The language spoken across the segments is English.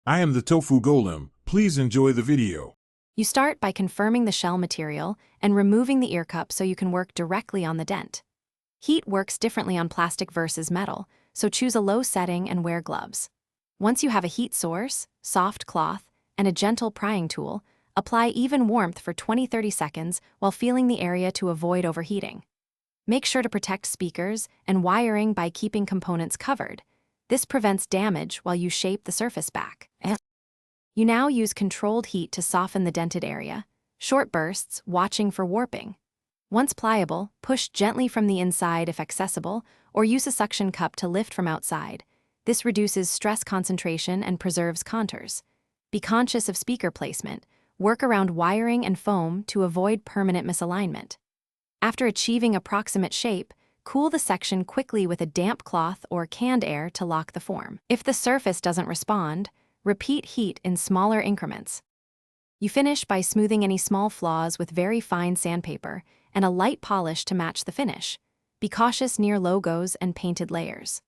I am the tofu golem. Please enjoy the video. You start by confirming the shell material and removing the ear cup so you can work directly on the dent. Heat works differently on plastic versus metal, so choose a low setting and wear gloves. Once you have a heat source, soft cloth, and a gentle prying tool, apply even warmth for 20-30 seconds while feeling the area to avoid overheating. Make sure to protect speakers and wiring by keeping components covered. This prevents damage while you shape the surface back. You now use controlled heat to soften the dented area, short bursts, watching for warping. Once pliable, push gently from the inside if accessible, or use a suction cup to lift from outside. This reduces stress concentration and preserves contours. Be conscious of speaker placement. Work around wiring and foam to avoid permanent misalignment. After achieving approximate shape, cool the section quickly with a damp cloth or canned air to lock the form. If the surface doesn't respond, repeat heat in smaller increments. You finish by smoothing any small flaws with very fine sandpaper and a light polish to match the finish. Be cautious near logos and painted layers.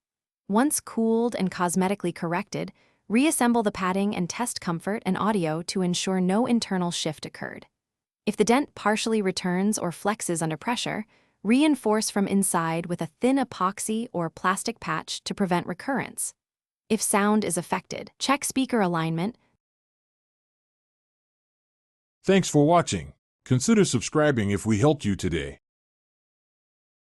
Once cooled and cosmetically corrected, reassemble the padding and test comfort and audio to ensure no internal shift occurred. If the dent partially returns or flexes under pressure, reinforce from inside with a thin epoxy or plastic patch to prevent recurrence. If sound is affected, check speaker alignment. Thanks for watching. Consider subscribing if we helped you today.